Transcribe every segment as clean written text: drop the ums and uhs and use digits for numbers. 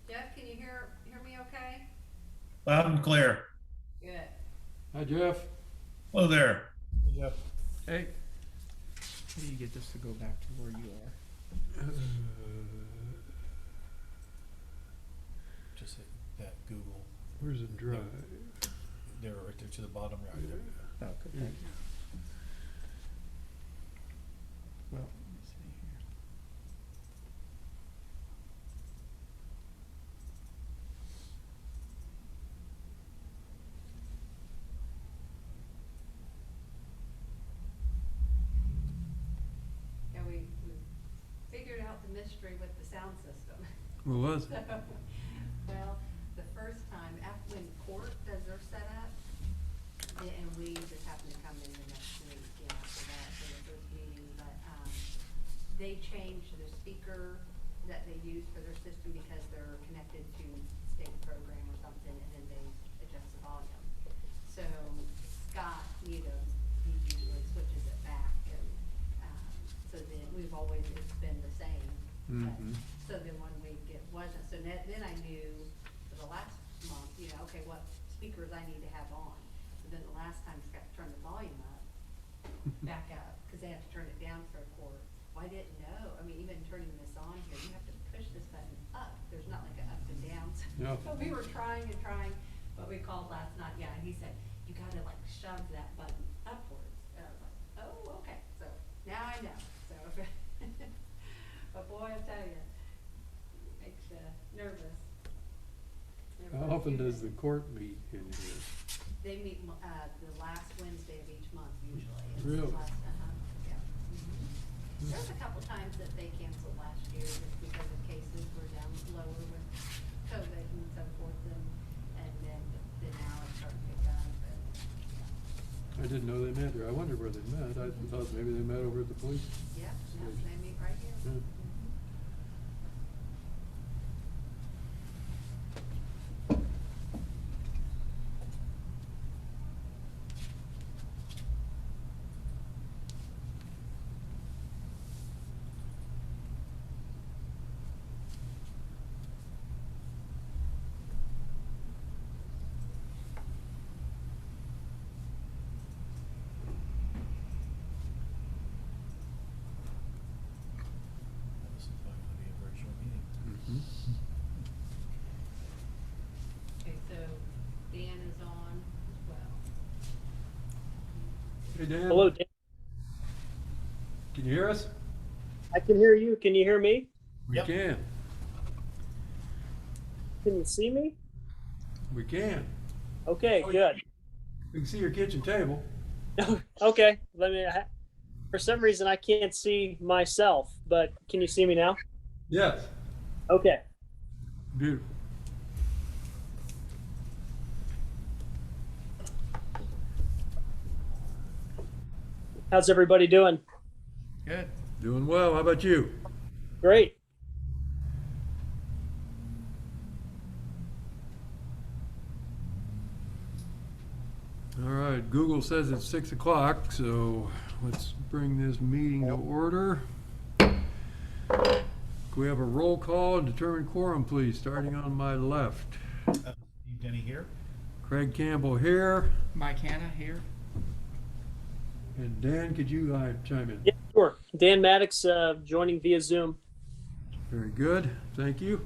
Jeff, can you hear me okay? Loud and clear. Good. Hi, Jeff. Hello there. Yep. Hey. How do you get this to go back to where you are? Just hit that Google. Where's the drive? There, right there to the bottom right there. Oh, Okay, thank you. Well, let me see here. Yeah, we figured out the mystery with the sound system. What was it? Well, the first time, after when court does their setup, and we just happened to come in the next week, after that, for the first meeting, but, they changed the speaker that they use for their system because they're connected to state program or something, and then they adjust the volume. So Scott, he usually switches it back, and, so then we've always, it's been the same. But- Mhm. So then one week it wasn't, so then I knew for the last month, okay, what speakers I need to have on. So then the last time Scott turned the volume up, back up, cause they have to turn it down for a court. Well, I didn't know, I mean, even turning this on here, you have to push this button up, there's not like a up and down. Yeah. So we were trying and trying, but we called last night, and he said, you gotta like shove that button upwards. And I was like, oh, okay, so now I know, so. But boy, I tell you, it makes you nervous. How often does the court meet in here? They meet, the last Wednesday of each month usually. It's Really? the last, yeah. Mhm. There was a couple times that they canceled last year just because of cases were down lower with COVID and so forth, and then now it's starting to pick up, but, yeah. I didn't know they met there. I wondered where they met. I thought maybe they met over at the police. Yeah, no, station. they meet right here. Yeah. This is probably gonna be a very short meeting. Mhm. Okay, so Dan is on as well. Hey, Dan. Hello, Dan. Can you hear us? I can hear you. Can you hear me? We Yep. can. Can you see me? We can. Okay, Oh, good. We can see your kitchen table. Okay, for some reason I can't see myself, but can you see me now? Yes. Okay. Beautiful. How's everybody doing? Good. Doing well. How about you? Great. All right, Google says it's 6 o'clock, so let's bring this meeting to order. Can we have a roll call and determine quorum, please, starting on my left? Steve Denny here. Craig Campbell here, Mike Hanna here. and Dan, could you chime in? Yeah, sure. Dan Maddox joining via Zoom. Very good, thank you.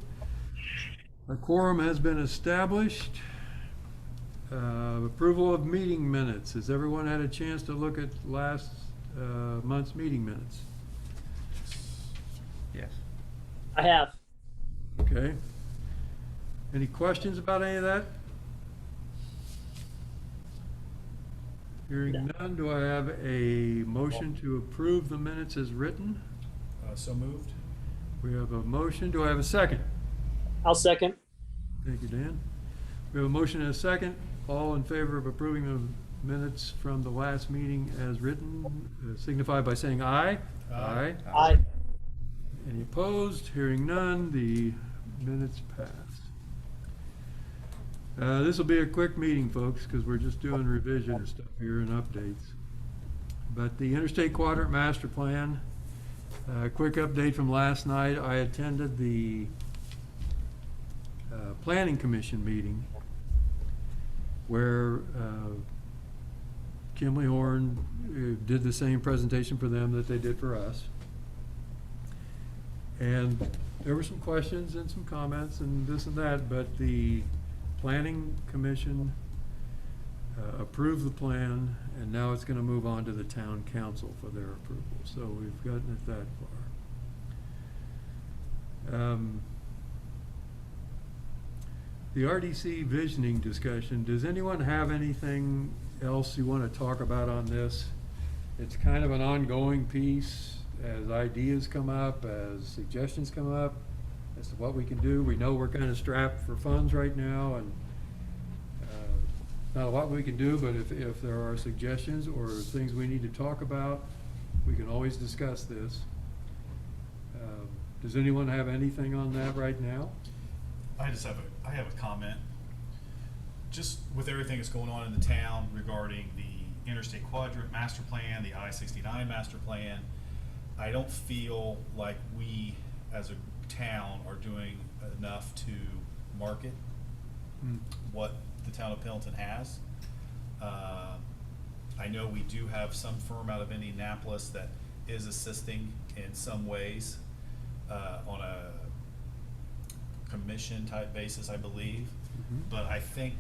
A quorum has been established. Approval of meeting minutes. Has everyone had a chance to look at last month's meeting minutes? Yes. I have. Okay. Any questions about any of that? Hearing none, do I have a motion to approve the minutes as written? So moved. We have a motion. Do I have a second? I'll second. Thank you, Dan. We have a motion and a second. All in favor of approving the minutes from the last meeting as written, signify by saying aye. Aye. Aye. Any opposed? Hearing none, the minutes pass. This will be a quick meeting, folks, because we're just doing revision stuff here and updates. But the Interstate Quadrant Master Plan, quick update from last night. I attended the Planning Commission meeting where Kimley Horn did the same presentation for them that they did for us. And there were some questions and some comments and this and that, but the Planning Commission approved the plan, and now it's gonna move on to the town council for their approval. So we've gotten it that far. The RDC visioning discussion, does anyone have anything else you wanna talk about on this? It's kind of an ongoing piece as ideas come up, as suggestions come up, as to what we can do. We know we're kind of strapped for funds right now, and not a lot we can do, but if there are suggestions or things we need to talk about, we can always discuss this. Does anyone have anything on that right now? I have a comment. Just with everything that's going on in the town regarding the Interstate Quadrant Master Plan, the I-69 Master Plan, I don't feel like we as a town are doing enough to market what the town of Pendleton has. I know we do have some firm out of Indianapolis that is assisting in some ways on a commission type basis, I believe. But I think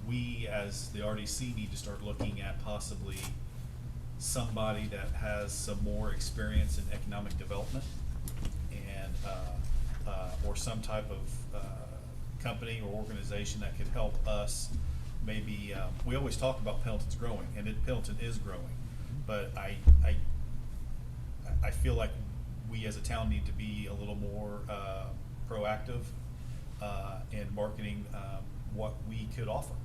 we as the RDC need to start looking at possibly somebody that has some more experience in economic development and or some type of company or organization that could help us. Maybe we always talk about Pendleton's growing, and Pendleton is growing, but I feel like we as a town need to be a little more proactive in marketing what we could offer.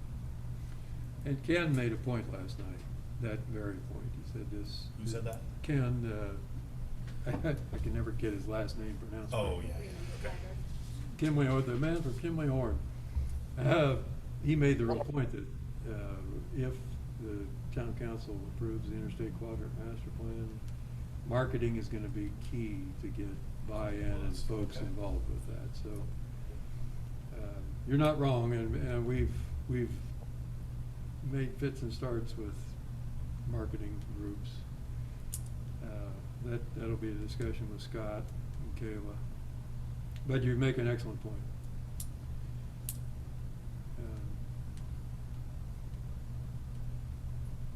And Ken made a point last night, that very point. He said this. Who said that? Ken, I can never get his last name pronounced. Oh, right. yeah, okay. Kimley Horn, the man from Kimley Horn. He made the real point that if the town council approves the Interstate Quadrant Master Plan, marketing is gonna be key to get buy-in and folks Okay. involved with that. So you're not wrong, and we've made fits and starts with marketing groups. That'll be a discussion with Scott and Kayla. But you make an excellent point.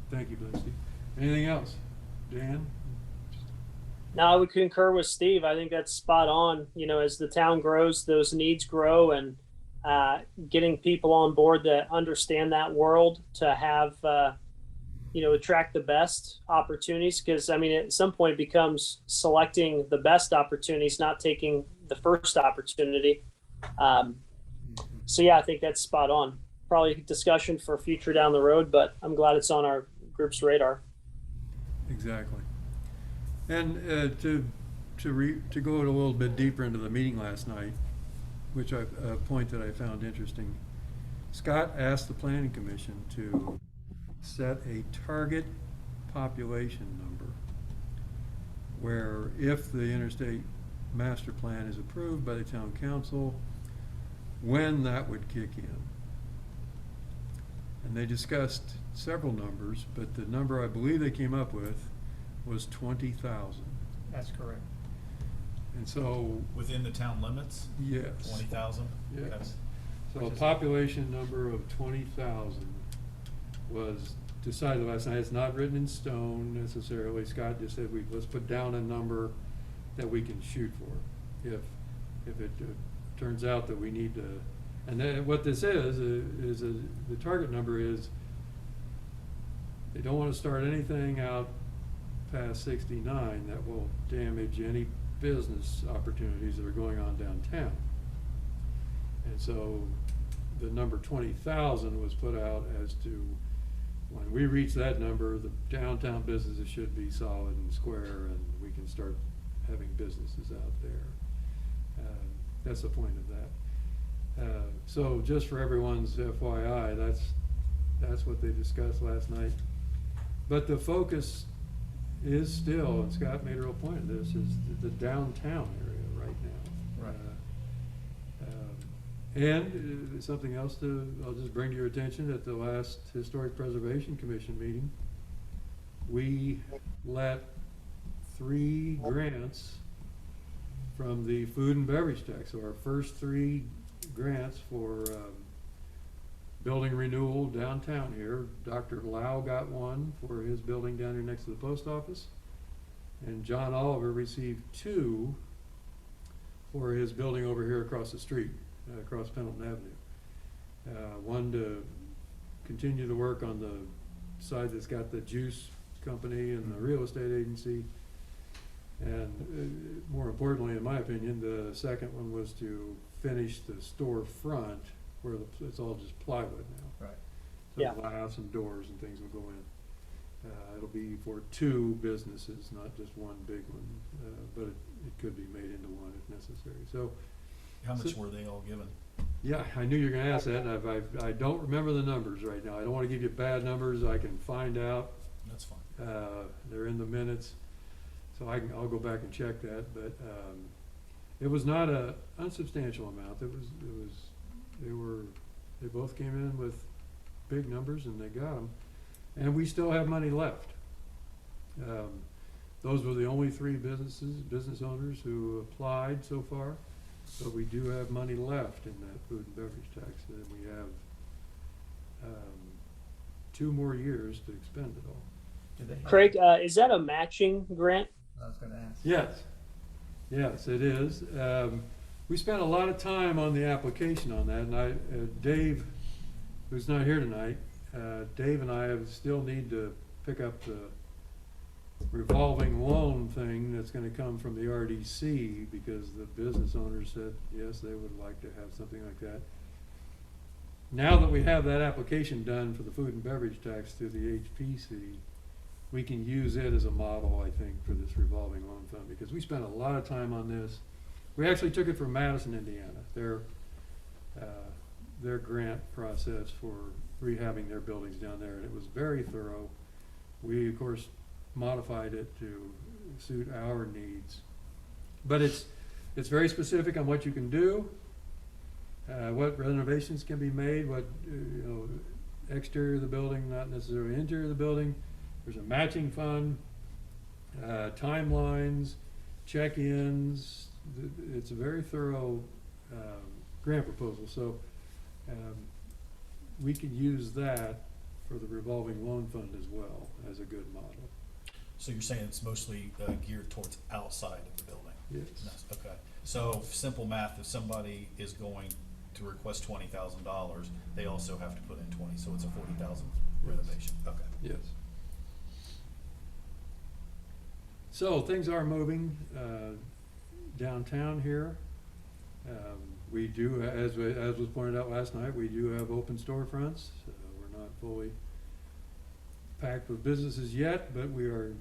Thank you, Lindsay. Anything else? Dan? No, I would concur with Steve. I think that's spot on. You know, as the town grows, those needs grow, and getting people on board that understand that world to have, attract the best opportunities. Because, I mean, at some point it becomes selecting the best opportunities, not taking the first opportunity. So, yeah, I think that's spot on. Probably a discussion for future down the road, but I'm glad it's on our group's radar. Exactly. And to go a little bit deeper into the meeting last night, which a point that I found interesting, Scott asked the Planning Commission to set a target population number where if the Interstate Master Plan is approved by the town council, when that would kick in. And they discussed several numbers, but the number I believe they came up with was 20,000. That's correct. And so, Within the town limits, yes. 20,000? Yes. So a Which is- population number of 20,000 was decided last night. It's not written in stone necessarily. Scott just said, let's put down a number that we can shoot for. If it turns out that we need to, and then what this is the target number is, they don't want to start anything out past 69 that will damage any business opportunities that are going on downtown. And so the number 20,000 was put out as to when we reach that number, the downtown businesses should be solid and square, and we can start having businesses out there. That's the point of So just for everyone's FYI, that's what they discussed last night. But the focus is still, and Scott made a real point of this, is the downtown area right now. Right. And something else I'll just bring to your attention, at the last Historic Preservation Commission meeting, we let 3 grants from the food and beverage tax. So our first 3 grants for building renewal downtown here. Dr. Lau got one for his building down here next to the post office. And John Oliver received 2 for his building over here across the street, across Pendleton Avenue. One to continue the work on the side that's got the juice company and the real estate agency. And more importantly, in my opinion, the second one was to finish the store front where it's all just plywood now. Right. So Yeah. glass and doors and things will go in. It'll be for 2 businesses, not just one big one, but it could be made into one if necessary. So, How much were they all given? yeah, I knew you were gonna ask that, and I don't remember the numbers right now. I don't wanna give you bad numbers. I can find out. That's fine. They're in the minutes, so I'll go back and check that, but, it was not a unsubstantial amount. They both came in with big numbers and they got them. And we still have money left. Those were the only 3 business owners who applied so far, but we do have money left in that food and beverage tax, and we have 2 more years to expend it all. Do they have- Craig, is that a matching grant? I was gonna ask. Yes, it is. We spent a lot of time on the application on that, and Dave, who's not here tonight, Dave and I still need to pick up the revolving loan thing that's gonna come from the RDC, because the business owners said, yes, they would like to have something like that. Now that we have that application done for the food and beverage tax through the HPC, we can use it as a model, I think, for this revolving loan fund, because we spent a lot of time on this. We actually took it from Madison, Indiana, their grant process for rehabbing their buildings down there, and it was very thorough. We, of course, modified it to suit our needs. But it's very specific on what you can do, what renovations can be made, what, exterior of the building, not necessarily interior of the building. There's a matching fund, timelines, check-ins. It's a very thorough grant proposal, so we could use that for the revolving loan fund as well as a good model. So you're saying it's mostly geared towards outside of the building? Yes. Nice, okay. So simple math, if somebody is going to request $20,000, they also have to put in 20, so it's a 40,000 renovation, okay. Yes. So things are moving downtown here. We do, as was pointed out last night, we do have open storefronts. We're not fully packed with businesses yet, but we are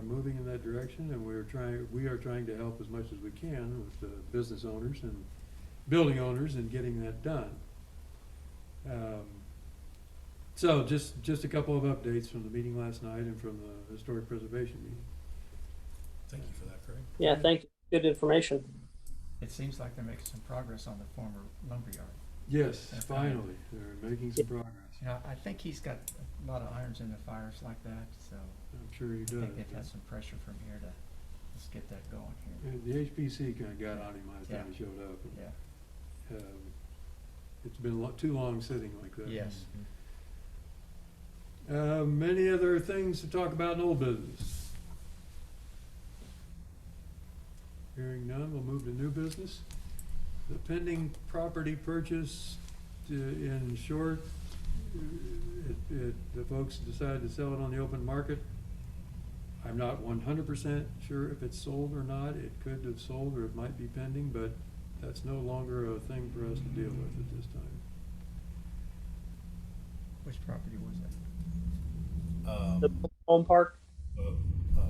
moving in that direction, and we are trying to help as much as we can with the business owners and building owners in getting that done. So just a couple of updates from the meeting last night and from the historic preservation meeting. Thank you for that, Craig. Yeah, thank you. Good information. It seems like they're making some progress on the former lumberyard. Yes, That's finally, they're making some progress. You know, I think he's got a lot of irons in the fires like that, so I'm sure he I does. think they've had some pressure from here to, let's get that going here. And the HPC kind of got on him by the time Yeah. he showed up. and, Yeah, It's been too long sitting like that. yes. Many other things to talk about in old business. Hearing none, we'll move to new business. The pending property purchase, in short, the folks decided to sell it on the open market. I'm not 100% sure if it's sold or not. It could have sold or it might be pending, but that's no longer a thing for us to deal with at this time. Which property was that? The home park.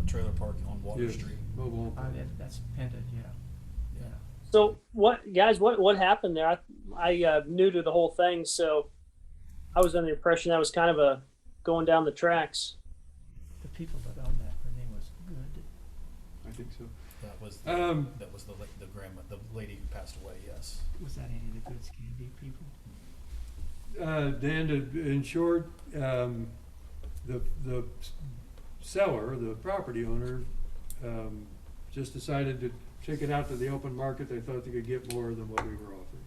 Trailer park on Water Yes, Street. mobile home park. That's pendant, yeah, yeah. So what, guys? What happened there? new to the whole thing, so I was under the impression that was kind of a going down the tracks. The people that owned that, her name was Good. I think so. That was the grandma, the lady who passed away. Yes. Was that any of the Goods Candy people? Dan, in short, the seller, the property owner, just decided to take it out to the open market. They thought they could get more than what we were offering.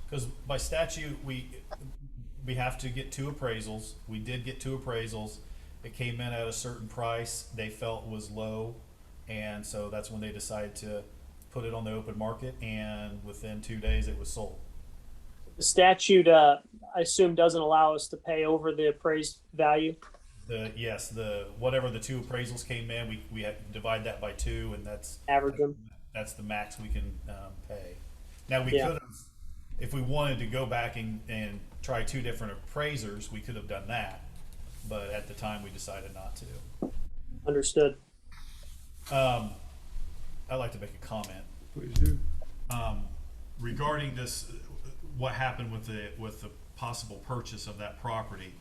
Because by statute, we have to get 2 appraisals. We did get 2 appraisals. It came in at a certain price they felt was low, and so that's when they decided to put it on the open market, and within 2 days it was sold. The statute, I assume, doesn't allow us to pay over the appraised value. Whatever the 2 appraisals came in, we had to divide that by 2, and that's Average them. that's the max we can pay. Now we Yeah. could have, if we wanted to go back and try 2 different appraisers, we could have done that, but at the time we decided not to. Understood. I'd like to make a comment Please do. regarding this. What happened with the possible purchase of that property?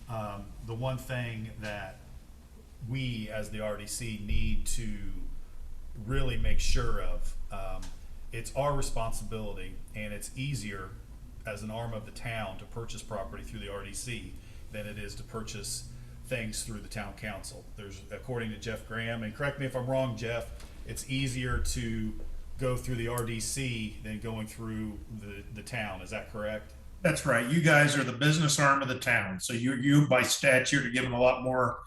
The one thing that we as the RDC need to really make sure of, it's our responsibility, and it's easier as an arm of the town to purchase property through the RDC than it is to purchase things through the town council. There's, according to Jeff Graham, and correct me if I'm wrong, Jeff, it's easier to go through the RDC than going through the town. Is that correct? That's right. You guys are the business arm of the town. So you by statute are given a lot more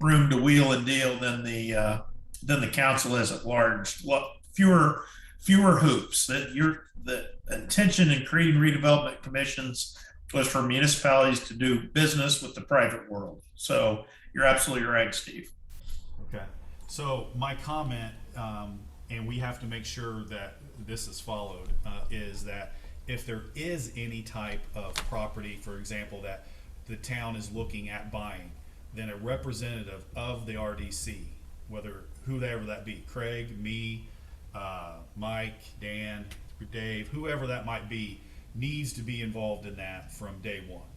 room to wheel and deal than the council is at large. Fewer hoops. The intention in creating redevelopment commissions was for municipalities to do business with the private world. So you're absolutely right, Steve. Okay. So my comment, and we have to make sure that this is followed, is that if there is any type of property, for example, that the town is looking at buying, then a representative of the RDC, whoever that be, Craig, me, Mike, Dan, Dave, whoever that might be, needs to be involved in that from day one,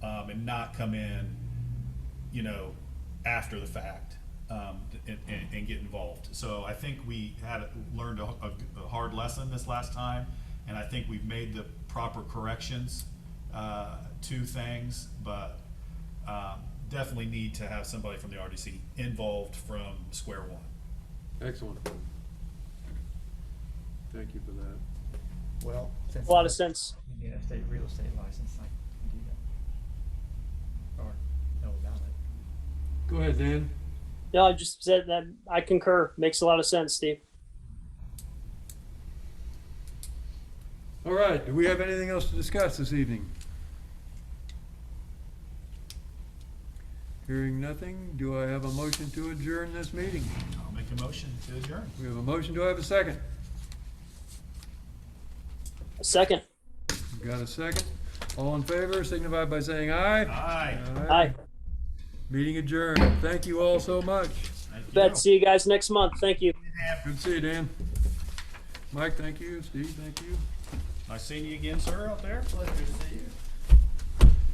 and not come in, after the fact, and get involved. So I think we learned a hard lesson this last time, and I think we've made the proper corrections to things, but definitely need to have somebody from the RDC involved from square one. Excellent. Thank you for that. Well, since A lot of sense. you need a state real estate license, I can do that. Or know about it. Go ahead, Dan. No, I just said that I concur. Makes a lot of sense, Steve. All right. Do we have anything else to discuss this evening? Hearing nothing, do I have a motion to adjourn this meeting? I'll make a motion to adjourn. We have a motion. Do I have a second? A second. Got a second? All in favor, signify by saying aye. Aye. Aye. Meeting adjourned. Thank you all so much. Thank you. Bet. See you guys next month. Thank you. Good to see you, Dan. Mike, thank you. Steve, thank you. Nice seeing you again, sir, out there. Pleasure to see you.